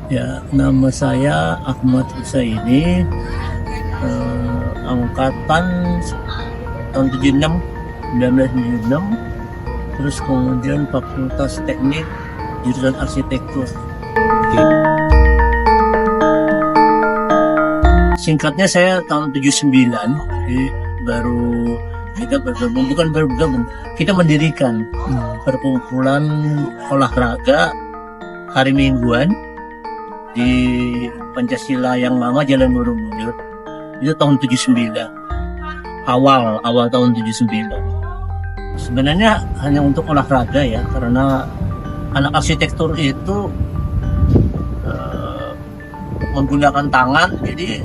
Ya, nama saya Ahmad Husaini, angkatan tahun 76, 1976, terus kemudian Fakultas Teknik, jurusan Arsitektur. Singkatnya saya tahun 79, jadi kita bergabung, bukan bergabung, kita mendirikan perkumpulan olahraga hari Mingguan di Pancasila yang lama Jalan Borobudur. Itu tahun 79, awal tahun 79. Sebenarnya hanya untuk olahraga ya, karena anak arsitektur itu menggunakan tangan, jadi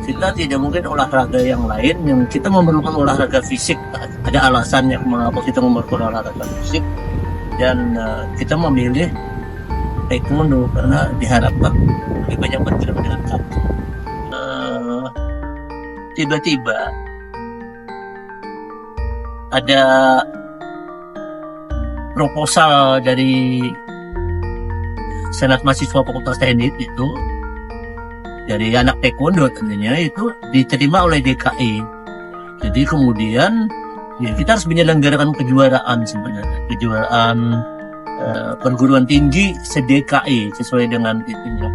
kita tidak mungkin olahraga yang lain yang kita memerlukan olahraga fisik. Ada alasannya mengapa kita memerlukan olahraga fisik, dan kita memilih taekwondo karena diharapkan lebih banyak bergerak dengan kaki. Tiba-tiba ada proposal dari Senat Mahasiswa Fakultas Teknik itu, dari anak taekwondo tentunya, itu diterima oleh DKI. Jadi kemudian ya kita harus menyelenggarakan kejuaraan, sebenarnya kejuaraan perguruan tinggi se-DKI sesuai dengan itunya.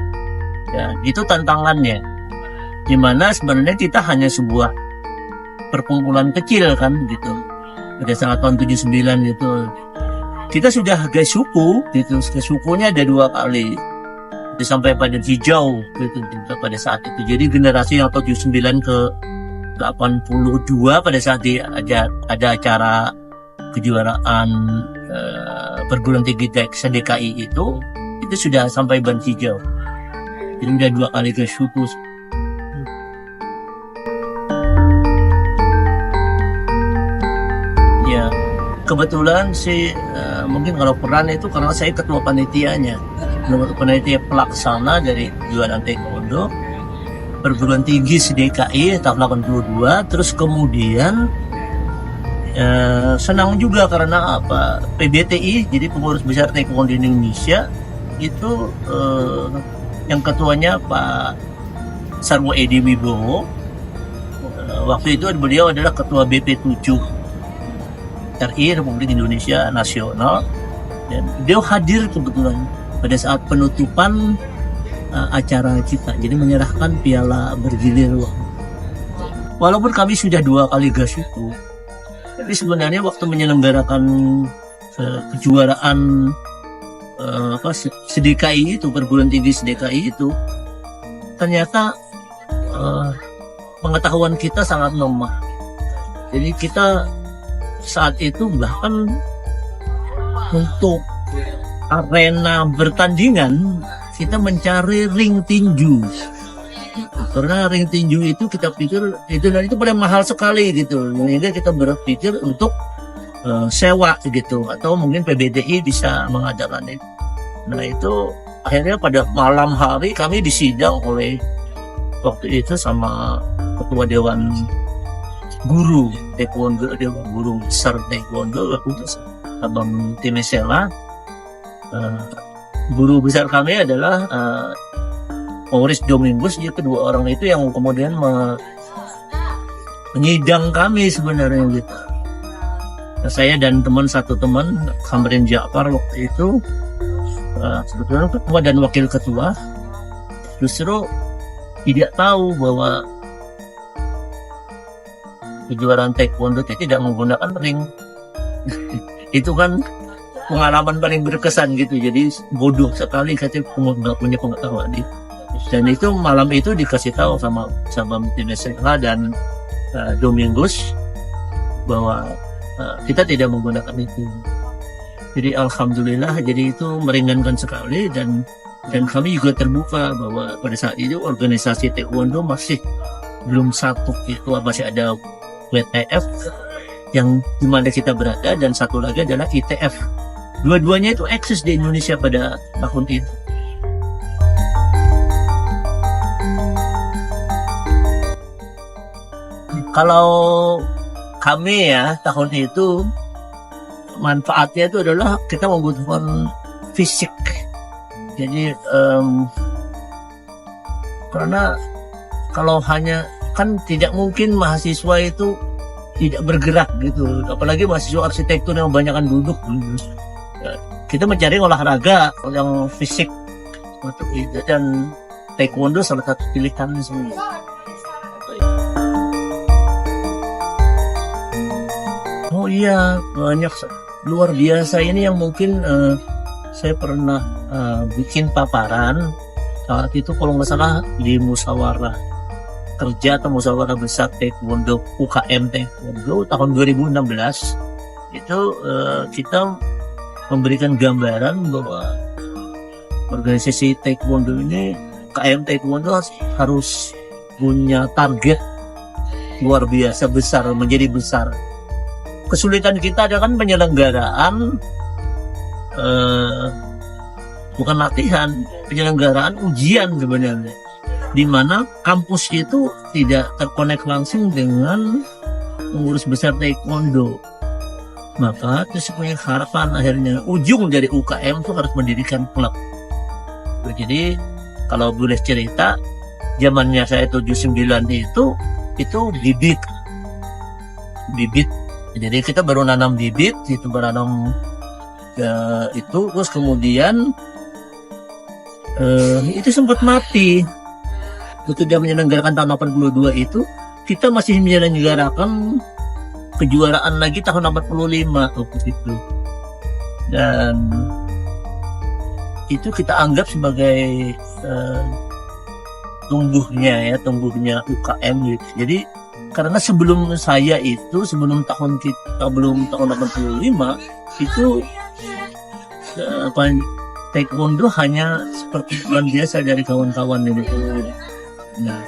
Ya, itu tantangannya. Dimana sebenarnya kita hanya sebuah perkumpulan kecil kan gitu. Pada saat tahun 79 itu kita sudah suku gitu. Sukunya ada 2 kali. Itu sampai pada hijau gitu pada saat itu. Jadi generasi yang tahun 79 ke 82 pada saat ada acara kejuaraan perguruan tinggi se-DKI itu sudah sampai ban hijau. Jadi udah 2 kali ke suku. Ya, kebetulan sih mungkin kalau peran itu karena saya ketua panitianya, panitia pelaksana dari kejuaraan taekwondo perguruan tinggi se-DKI tahun 82. Terus kemudian senang juga karena apa, PBTI, jadi pengurus besar taekwondo Indonesia itu yang ketuanya Pak Sarwo Edi Wibowo. Waktu itu beliau adalah ketua BP7 RI Republik Indonesia Nasional, dan beliau hadir kebetulan pada saat penutupan acara kita, jadi menyerahkan piala bergilir. Walaupun kami sudah 2 kali gas itu, tapi sebenarnya waktu menyelenggarakan kejuaraan se-DKI itu, perguruan tinggi se-DKI itu, ternyata pengetahuan kita sangat lemah. Jadi kita saat itu bahkan untuk arena bertandingan kita mencari ring tinju, karena ring tinju itu kita pikir itu paling mahal sekali gitu, sehingga kita berpikir untuk sewa gitu, atau mungkin PBTI bisa mengadakan itu. Nah itu akhirnya pada malam hari kami disidang oleh waktu itu sama ketua dewan guru taekwondo, guru besar taekwondo waktu itu Abang Timesela. Guru besar kami adalah Maurice Domingus. Ya, kedua orang itu yang kemudian menyidang kami sebenarnya gitu. Nah, saya dan satu teman Kamrin Ja'far waktu itu sebetulnya ketua dan wakil ketua justru tidak tahu bahwa kejuaraan taekwondo itu tidak menggunakan ring. Itu kan pengalaman paling berkesan gitu. Jadi bodoh sekali, katanya nggak punya pengetahuan itu. Dan itu malam itu dikasih tahu sama Timesela dan Domingus bahwa kita tidak menggunakan itu. Jadi alhamdulillah, jadi itu meringankan sekali, dan kami juga terbuka bahwa pada saat itu organisasi taekwondo masih belum satu, itu masih ada WTF yang dimana kita berada, dan satu lagi adalah ITF. Dua-duanya itu eksis di Indonesia pada tahun itu. Kalau kami ya tahun itu manfaatnya itu adalah kita membutuhkan fisik. Jadi Karena kalau hanya, kan tidak mungkin mahasiswa itu tidak bergerak gitu, apalagi mahasiswa arsitektur yang kebanyakan duduk. Kita mencari olahraga yang fisik dan taekwondo salah satu pilihan semua. Oh iya, banyak luar biasa ini yang mungkin saya pernah bikin paparan saat itu kalau nggak salah di musyawarah kerja atau musyawarah besar taekwondo UKM taekwondo tahun 2016 itu kita memberikan gambaran bahwa organisasi taekwondo ini UKM taekwondo harus punya target luar biasa besar, menjadi besar. Kesulitan kita adalah kan penyelenggaraan bukan latihan, penyelenggaraan ujian sebenarnya, di mana kampus itu tidak terkonek langsung dengan pengurus besar taekwondo. Maka terus punya harapan akhirnya ujung dari UKM itu harus mendirikan klub. Jadi kalau boleh cerita, zamannya saya 79 itu bibit. Jadi kita baru nanam bibit, itu beranam itu, terus kemudian itu sempat mati. Itu dia menyelenggarakan tahun 82 itu, kita masih menyelenggarakan kejuaraan lagi tahun 85 waktu itu. Dan itu kita anggap sebagai tumbuhnya UKM gitu. Jadi karena sebelum tahun 85 itu taekwondo hanya seperti biasa dari kawan-kawan ini. Nah,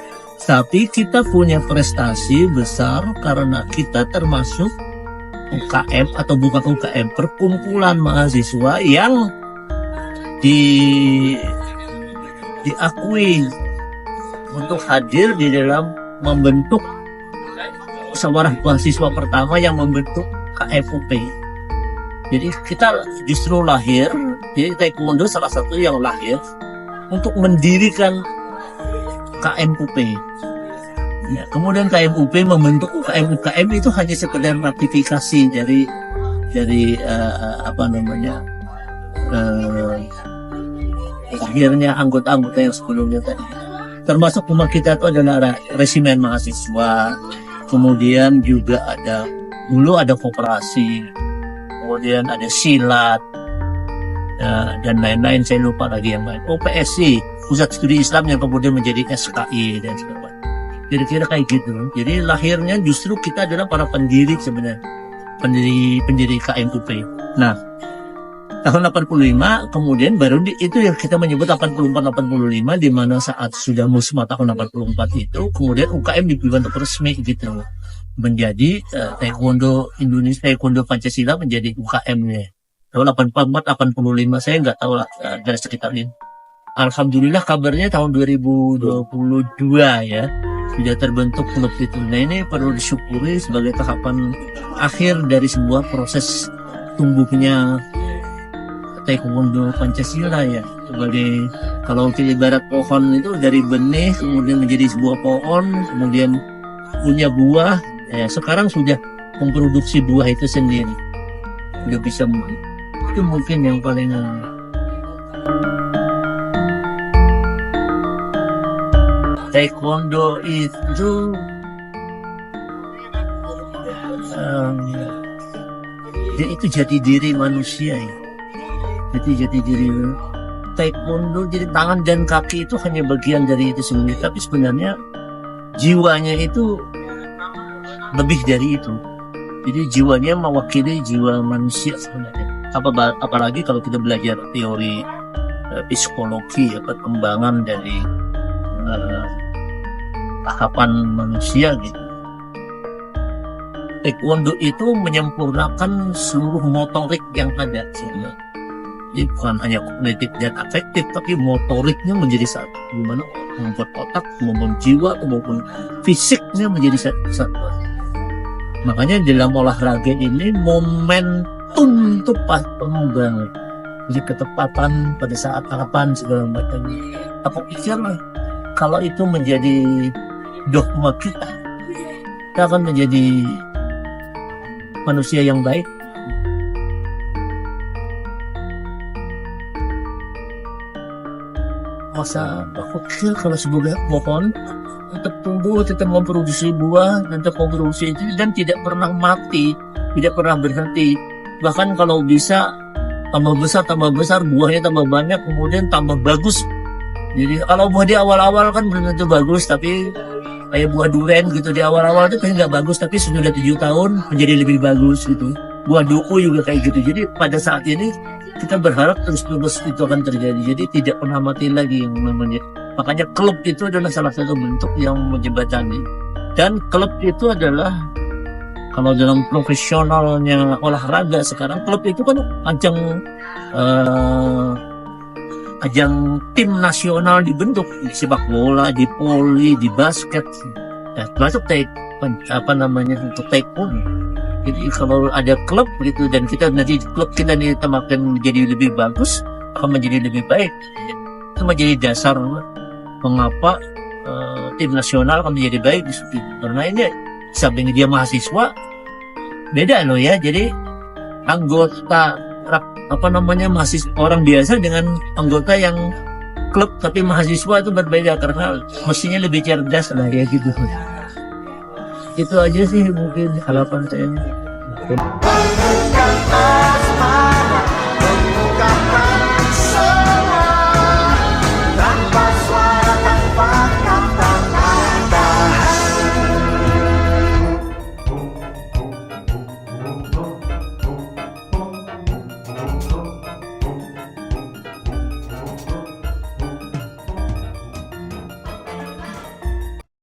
tapi kita punya prestasi besar karena kita termasuk UKM atau bukan UKM, perkumpulan mahasiswa yang diakui untuk hadir di dalam membentuk musyawarah mahasiswa pertama yang membentuk KMUP. Jadi kita justru lahir, jadi taekwondo salah satu yang lahir untuk mendirikan KMUP. Ya, kemudian KMUP membentuk UKM itu hanya sekedar ratifikasi dari akhirnya anggota-anggota yang sebelumnya tadi. Termasuk rumah kita itu adalah resimen mahasiswa, kemudian juga dulu ada koperasi, kemudian ada silat, dan lain-lain, saya lupa lagi yang lain. PSI, Pusat Studi Islam, yang kemudian menjadi SKI dan sebagainya. Kira-kira kayak gitu. Jadi lahirnya justru kita adalah para pendiri sebenarnya, pendiri KMUP. Nah, tahun 85 kemudian baru itu yang kita menyebut 84-85, di mana saat sudah musma tahun 84 itu kemudian UKM dibentuk resmi gitu, menjadi taekwondo Indonesia, taekwondo Pancasila menjadi UKM-nya. Tahun 84-85 saya nggak tahu lah, dari sekitar ini. Alhamdulillah kabarnya tahun 2022 ya sudah terbentuk klub itu. Nah, ini perlu disyukuri sebagai tahapan akhir dari sebuah proses tumbuhnya taekwondo Pancasila ya. Sebagai, kalau kita ibarat pohon itu dari benih kemudian menjadi sebuah pohon, kemudian punya buah, ya sekarang sudah memproduksi buah itu sendiri, sudah bisa. Itu mungkin yang paling taekwondo itu itu jati diri manusia ya. Jati diri taekwondo, jadi tangan dan kaki itu hanya bagian dari itu sendiri, tapi sebenarnya jiwanya itu lebih dari itu. Jadi jiwanya mewakili jiwa manusia sebenarnya. Apalagi kalau kita belajar teori psikologi ya, perkembangan dari tahapan manusia gitu. Taekwondo itu menyempurnakan seluruh motorik yang ada sebenarnya. Jadi bukan hanya kognitif dan afektif, tapi motoriknya menjadi satu. Gimana membuat otak, maupun jiwa, maupun fisiknya menjadi satu. Makanya dalam olahraga ini momentum itu penuh banget. Jadi ketepatan pada saat tahapan segala macam. Apa pikir lah, kalau itu menjadi dogma kita akan menjadi manusia yang baik. Masa aku kecil kalau sebuah pohon tetap tumbuh, tetap memproduksi buah, tetap memproduksi itu dan tidak pernah mati, tidak pernah berhenti. Bahkan kalau bisa tambah besar, buahnya tambah banyak, kemudian tambah bagus. Jadi kalau buah di awal-awal kan belum tentu bagus, tapi kayak buah durian gitu di awal-awal itu kayak nggak bagus, tapi sudah 7 tahun menjadi lebih bagus gitu. Buah duku juga kayak gitu. Jadi pada saat ini kita berharap terus-terus itu akan terjadi. Jadi tidak pernah mati lagi yang namanya. Makanya klub itu adalah salah satu bentuk yang menjembatani. Dan klub itu adalah kalau dalam profesionalnya olahraga sekarang, klub itu kan ajang tim nasional dibentuk di sepak bola, di voli, di basket, ya, termasuk untuk taekwondo. Jadi kalau ada klub gitu dan kita nanti klub kita nih makin menjadi lebih bagus, akan menjadi lebih baik. Itu menjadi dasar mengapa tim nasional akan menjadi baik di situ. Karena ini samping dia mahasiswa beda loh ya. Jadi anggota mahasiswa orang biasa dengan anggota yang klub tapi mahasiswa itu berbeda karena mestinya lebih cerdas lah ya gitu. Itu aja sih mungkin harapan saya.